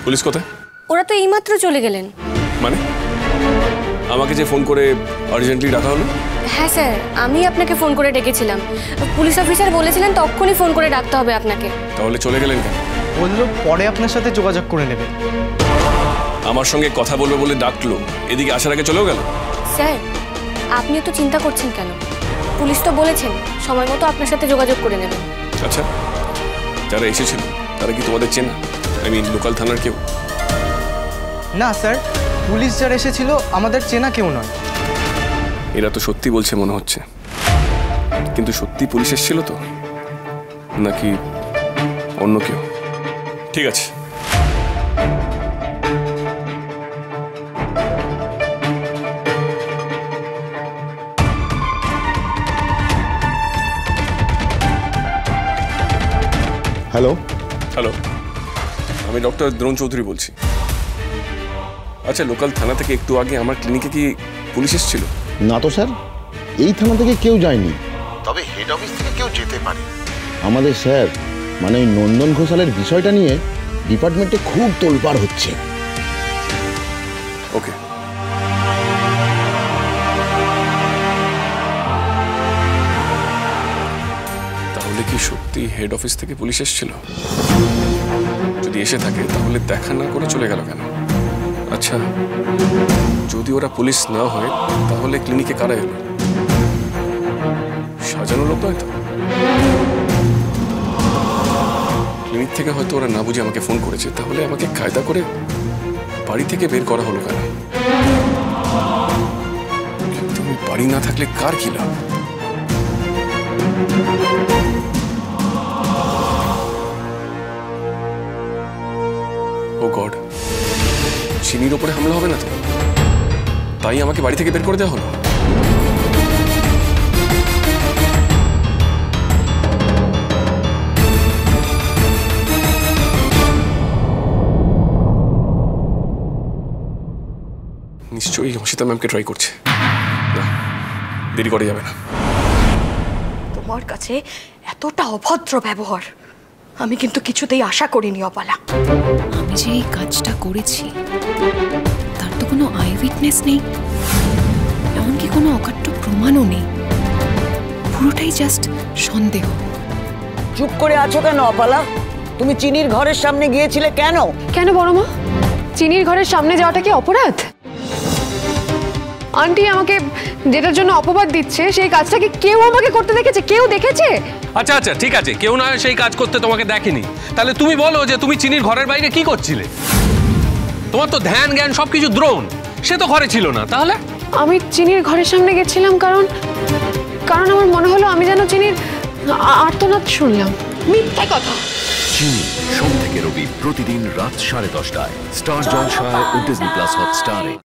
Police কোথায়? ওরা তো এইমাত্র চলে গেলেন। মানে আমাকে যে ফোন করে আর্জেন্টলি ডাকা হলো? হ্যাঁ স্যার, আমি আপনাকে ফোন করে ডেকেছিলাম। পুলিশ অফিসার বলেছিলেন তখনই ফোন করে ডাকতে হবে আপনাকে। তাহলে চলে গেলেন কেন? বললো পরে আপনার সাথে যোগাযোগ করে নেবে। আমার সঙ্গে কথা বলবে বলে ডাকলো, এদিকে আসার আগে চলেও গেল। স্যার, আপনি তো চিন্তা করছেন কেন? পুলিশ তো বলেছেন সময় মতো আপনার সাথে যোগাযোগ করে নেবেন। আচ্ছা, যারা এসেছিল তারা কি তোমাদের চেনা? লোকাল থানার কেউ? না স্যার, পুলিশ যারা এসেছিল আমাদের চেনা কেউ নয়। এরা তো সত্যি বলছে মনে হচ্ছে, কিন্তু সত্যি পুলিশ এসেছিল তো, নাকি অন্য কেউ? ঠিক আছে, হ্যালো হ্যালো, আমি ডক্টর দ্রোণ চৌধুরী বলছি। আচ্ছা, লোকাল থানা থেকে একটু আগে আমার ক্লিনিকে কি পুলিশ এসেছিল? না তো স্যার, এই থানা থেকে কেউ যায়নি, তবে হেড অফিস থেকে কেউ যেতে পারে। আমাদের স্যার মানে ওই নন্দন ঘোষালের বিষয়টা নিয়ে ডিপার্টমেন্টে খুব তোলপাড় হচ্ছে। ওকে, তাহলে কি সত্যি হেড অফিস থেকে পুলিশ এসেছিল? যদি এসে থাকে তাহলে দেখা না করে চলে গেল কেন? আচ্ছা, যদি ওরা পুলিশ না হয় তাহলে ক্লিনিকে কারা এলো? সাজানো লোক নয় তো? ক্লিনিক থেকে হয়তো ওরা না বুঝে আমাকে ফোন করেছে, তাহলে আমাকে কায়দা করে বাড়ি থেকে বের করা হলো কেন? কিন্তু আমি বাড়ি না থাকলে কার কি লাভ? ও গড, চিনির ওপরে হামলা হবে না তো? তাই আমাকে বাড়ি থেকে বের করে দেওয়া হলো? নিশ্চয়ই অসিতা ম্যামকে ট্রাই করছে। না, দেরি করা যাবে না। তোমার কাছে এতটা অভদ্র ব্যবহার আমি কিন্তু কিছুতেই আশা করিনি অপালা। আমি যে এই কাজটা করেছি তার তো কোনো আই উইটনেস নেই, এমনকি কোনো অকাট্য প্রমাণও নেই, পুরোটাই জাস্ট সন্দেহ। চুপ করে আছো কেন অপালা? তুমি চিনির ঘরের সামনে গিয়েছিলে কেন? কেন বড় মা, চিনির ঘরের সামনে যাওয়াটা কি অপরাধ? আন্টি আমাকে যেটার জন্য অপবাদ দিচ্ছে সেই কাজটা কি কেউ আমাকে করতে দেখেছে? কেউ দেখেছে? আচ্ছা আচ্ছা, ঠিক আছে, কেউ না সেই কাজ করতে তোমাকে দেখেনি, তাহলে তুমি বলো যে তুমি চিনির ঘরের বাইরে কি করছিলে? তোমার তো ধ্যান জ্ঞান সবকিছু দ্রোণ, সে তো ঘরে ছিল না। তাহলে আমি চিনির ঘরের সামনে গেছিলাম কারণ আমার মনে হলো আমি যেন চিনির আর্তনাদ শুনলাম। মিথ্যা কথা। চিনি সোম থেকে রবি প্রতিদিন রাত 10:30টায় স্টার জলসায় ও ডিজনি প্লাস হটস্টারে।